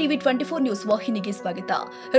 TV 24 news ವಾಹಿನಿಗೆ ಸ್ವಾಗತ.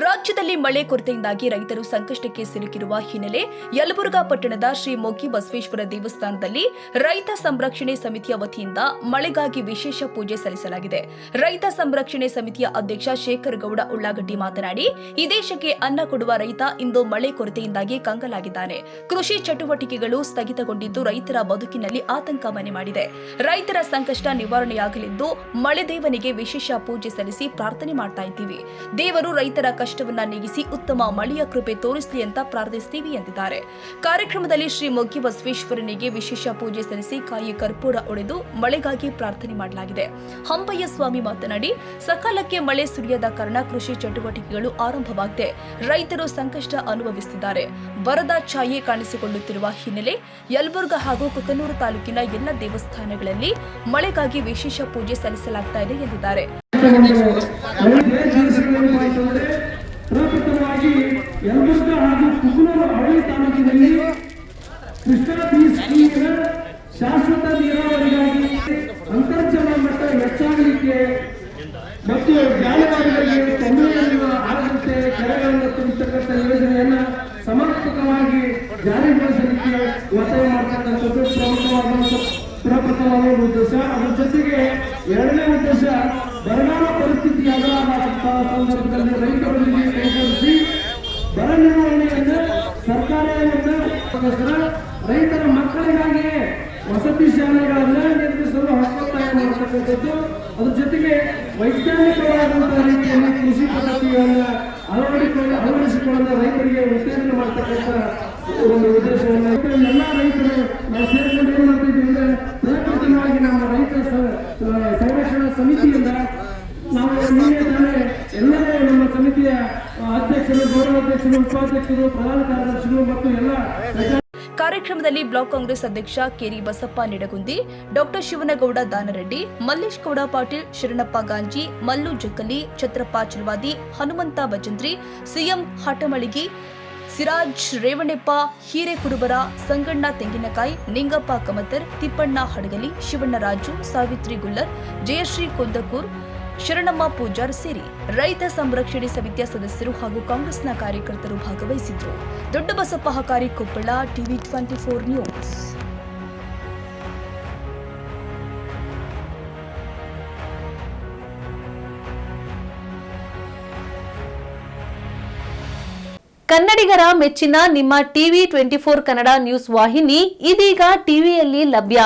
ರಾಜ್ಯದಲ್ಲಿ ಮಳೆ ಕೊರತೆಯಿಂದಾಗಿ ರೈತರು ಸಂಕಷ್ಟಕ್ಕೆ ಸಿಲುಕಿರುವ ಹಿನ್ನೆಲೆ ಯಲಬುರ್ಗಾ ಪಟ್ಟಣದ ಶ್ರೀ ಮೊಗ್ಗಿ ಬಸವೇಶ್ವರ ದೇವಸ್ಥಾನದಲ್ಲಿ ರೈತ ಸಂರಕ್ಷಣೆ ಸಮಿತಿಯ ವತಿಯಿಂದ ಮಳೆಗಾಗಿ ವಿಶೇಷ ಪೂಜೆ ಸಲ್ಲಿಸಲಾಗಿದೆ. ರೈತ ಸಂರಕ್ಷಣೆ ಸಮಿತಿಯ ಅಧ್ಯಕ್ಷ ಶೇಖರ್ ಗೌಡ ಉಳ್ಳಾಗಡ್ಡಿ ಮಾತನಾಡಿ, ಈ ದೇಶಕ್ಕೆ ಅನ್ನ ಕೊಡುವ ರೈತ ಇಂದು ಮಳೆ ಕೊರತೆಯಿಂದಾಗಿ ಕಂಗಾಲಾಗಿದ್ದಾನೆ. ಕೃಷಿ ಚಟುವಟಿಕೆಗಳು ಸ್ಥಗಿತಗೊಂಡಿದ್ದು ರೈತರ ಬದುಕಿನಲ್ಲಿ ಆತಂಕ ಮನೆ ಮಾಡಿದೆ. ರೈತರ ಸಂಕಷ್ಟ ನಿವಾರಣೆಯಾಗಲೆಂದು ಮಳೆ ದೇವನಿಗೆ ವಿಶೇಷ ಪೂಜೆ ಸಲ್ಲಿಸಿ ಪ್ರಾರ್ಥನೆ ಮಾಡ್ತಾ ಇದ್ದೀವಿ. ದೇವರು ರೈತರ ಕಷ್ಟವನ್ನ ನೀಗಿಸಿ ಉತ್ತಮ ಮಳೆಯ ಕೃಪೆ ತೋರಿಸಲಿ ಅಂತ ಪ್ರಾರ್ಥಿಸ್ತೀವಿ ಎಂದಿದ್ದಾರೆ. ಕಾರ್ಯಕ್ರಮದಲ್ಲಿ ಶ್ರೀ ಮೊಗ್ಗಿ ಬಸವೇಶ್ವರನಿಗೆ ವಿಶೇಷ ಪೂಜೆ ಸಲ್ಲಿಸಿ ಕಾಯಿ ಕರ್ಪೂರ ಒಡೆದು ಮಳೆಗಾಗಿ ಪ್ರಾರ್ಥನೆ ಮಾಡಲಾಗಿದೆ. ಹಂಪಯ್ಯ ಸ್ವಾಮಿ ಮಾತನಾಡಿ, ಸಕಾಲಕ್ಕೆ ಮಳೆ ಸುರಿಯದ ಕಾರಣ ಕೃಷಿ ಚಟುವಟಿಕೆಗಳು ಆರಂಭವಾಗಿದೆ. ರೈತರು ಸಂಕಷ್ಟ ಅನುಭವಿಸುತ್ತಿದ್ದಾರೆ. ಬರದ ಛಾಯೆ ಕಾಣಿಸಿಕೊಳ್ಳುತ್ತಿರುವ ಹಿನ್ನೆಲೆ ಯಲಬುರ್ಗಾ ಹಾಗೂ ಕುತನೂರು ತಾಲೂಕಿನ ಎಲ್ಲ ದೇವಸ್ಥಾನಗಳಲ್ಲಿ ಮಳೆಗಾಗಿ ವಿಶೇಷ ಪೂಜೆ ಸಲ್ಲಿಸಲಾಗ್ತಾ ಇದೆ ಎಂದಿದ್ದಾರೆ. ಪ್ರಪ್ರಥಮವಾಗಿ ಯಲಬುರ್ಗಾ ಹಾಗೂ ಕುತನೂರು ಹಳ್ಳಿ ತಾಲೂಕಿನಲ್ಲಿ ಕೃಷ್ಣಾ ಸ್ಕೀಮ್ನ ಶಾಶ್ವತ ನೀರಾವರಿಗಾಗಿ ಅಂತರ್ಜಲ ಮಟ್ಟ ಹೆಚ್ಚಾಗಲಿಕ್ಕೆ ಮತ್ತು ಜಾನುವಾರುಗಳಿಗೆ ತೊಂದರೆಯಲ್ಲಿರುವ ಆಗದಂತೆ ಕೆರೆಗಳನ್ನು ತುಂಬಿಸತಕ್ಕಂಥ ಯೋಜನೆಯನ್ನು ಸಮರ್ಪಕವಾಗಿ ಜಾರಿಗೊಳಿಸಲಿಕ್ಕೆ ಒತ್ತಾಯ ಮಾಡತಕ್ಕಂಥದ್ದು ಪ್ರಪ್ರಥಮವಾದ ಉದ್ದೇಶ. ಅದರ ಜೊತೆಗೆ ಎರಡನೇ ಉದ್ದೇಶ, ಬರಗಾಲ ಪರಿಸ್ಥಿತಿ ಎದುರಾದಂತಹ ಸಂದರ್ಭದಲ್ಲಿ ರೈತರಿಗೆ ಕೈಗೊಳಿಸಿ ಬರ ನಿರ್ವಹಣೆಯನ್ನು ಸರ್ಕಾರವನ್ನು ರೈತರ ಮಕ್ಕಳಿಗಾಗಿ ವಸತಿ ಶಾಲೆಗಳನ್ನು ನಿರ್ಮಿಸಲು ಒತ್ತಾಯ ಮಾಡತಕ್ಕಂಥದ್ದು. ಅದ್ರ ಜೊತೆಗೆ ವೈಜ್ಞಾನಿಕವಾದಂತಹ ರೀತಿಯಲ್ಲಿ ಕೃಷಿ ಪದ್ಧತಿಗಳನ್ನು ಅಳವಡಿಸಿಕೊಳ್ಳಲು ರೈತರಿಗೆ ಉತ್ತೇಜನ ಮಾಡತಕ್ಕಂಥ ಒಂದು ಉದ್ದೇಶವನ್ನು ಎಲ್ಲ ರೈತರು ನಾವು ಸೇರಿಕೊಂಡು ಏನು ಮಾಡ್ತಿದ್ದೀವಿ ಅಂದ್ರೆ, ಪ್ರಪ್ರಥಮವಾಗಿ ನಮ್ಮ ರೈತ ಸಂರಕ್ಷಣಾ ಸಮಿತಿಯಿಂದ ನಾವು ಎಲ್ಲರೂ ನಮ್ಮ ಸಮಿತಿಯ ಅಧ್ಯಕ್ಷರು, ಗೌರವಾಧ್ಯಕ್ಷರು, ಉಪಾಧ್ಯಕ್ಷರು, ಪ್ರಧಾನ ಕಾರ್ಯದರ್ಶಿಗಳು ಮತ್ತು ಎಲ್ಲ ಕಾರ್ಯಕ್ರಮದಲ್ಲಿ ಬ್ಲಾಕ್ ಕಾಂಗ್ರೆಸ್ ಅಧ್ಯಕ್ಷ ಕೆರಿ ಬಸಪ್ಪ ನಿಡಗುಂದಿ, ಡಾಕ್ಟರ್ ಶಿವನಗೌಡ ದಾನರೆಡ್ಡಿ, ಮಲ್ಲೇಶ್ ಗೌಡ ಪಾಟೀಲ್, ಶರಣಪ್ಪ ಗಾಂಜಿ, ಮಲ್ಲು ಜಕ್ಕಲಿ, ಛತ್ರಪ್ಪ ಚಿಲ್ವಾದಿ, ಹನುಮಂತ ಭಜಂತ್ರಿ, ಸಿಎಂ ಹಟಮಳಿಗಿ, ಸಿರಾಜ್ ರೇವಣೆಪ್ಪ, ಹಿರೇಕುಡುಬರ, ಸಂಗಣ್ಣ ತೆಂಗಿನಕಾಯಿ, ನಿಂಗಪ್ಪ ಕಮತರ್, ತಿಪ್ಪಣ್ಣ ಹಡಗಲಿ, ಶಿವಣ್ಣ ರಾಜು, ಸಾವಿತ್ರಿ ಗುಲ್ಲರ್, ಜಯಶ್ರೀ ಕೊಂದಕೂರ್, ಶರಣಮ್ಮ ಪೂಜಾರ್ ಸೇರಿ ರೈತ ಸಂರಕ್ಷಣೆ ಸಮಿತಿಯ ಸದಸ್ಯರು ಹಾಗೂ ಕಾಂಗ್ರೆಸ್ನ ಕಾರ್ಯಕರ್ತರು ಭಾಗವಹಿಸಿದ್ರು. Doddabasappa Hakari, Koppal, TV 24 news. ಕನ್ನಡಿಗರ ಮೆಚ್ಚಿನ ನಿಮ್ಮ ಟಿವಿ 24 ಕನ್ನಡ ನ್ಯೂಸ್ ವಾಹಿನಿ ಇದೀಗ ಟಿವಿಯಲ್ಲಿ ಲಭ್ಯ.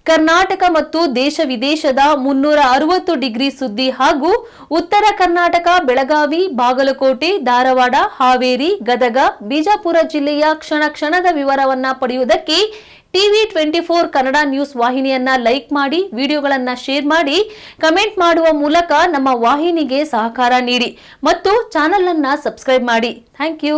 ಕರ್ನಾಟಕ ಮತ್ತು ದೇಶ ವಿದೇಶದ 360 ಡಿಗ್ರಿ ಸುದ್ದಿ ಹಾಗೂ ಉತ್ತರ ಕರ್ನಾಟಕ, ಬೆಳಗಾವಿ, ಬಾಗಲಕೋಟೆ, ಧಾರವಾಡ, ಹಾವೇರಿ, ಗದಗ, ಬಿಜಾಪುರ ಜಿಲ್ಲೆಯ ಕ್ಷಣ ಕ್ಷಣದ ವಿವರವನ್ನ ಪಡೆಯುವುದಕ್ಕೆ ಟಿವಿ 24 ಕನ್ನಡ ನ್ಯೂಸ್ ವಾಹಿನಿಯನ್ನ ಲೈಕ್ ಮಾಡಿ, ವಿಡಿಯೋಗಳನ್ನ ಶೇರ್ ಮಾಡಿ, ಕಮೆಂಟ್ ಮಾಡುವ ಮೂಲಕ ನಮ್ಮ ವಾಹಿನಿಗೆ ಸಹಕಾರ ನೀಡಿ ಮತ್ತು ಚಾನೆಲ್ ಅನ್ನ ಸಬ್ಸ್ಕ್ರೈಬ್ ಮಾಡಿ. Thank you.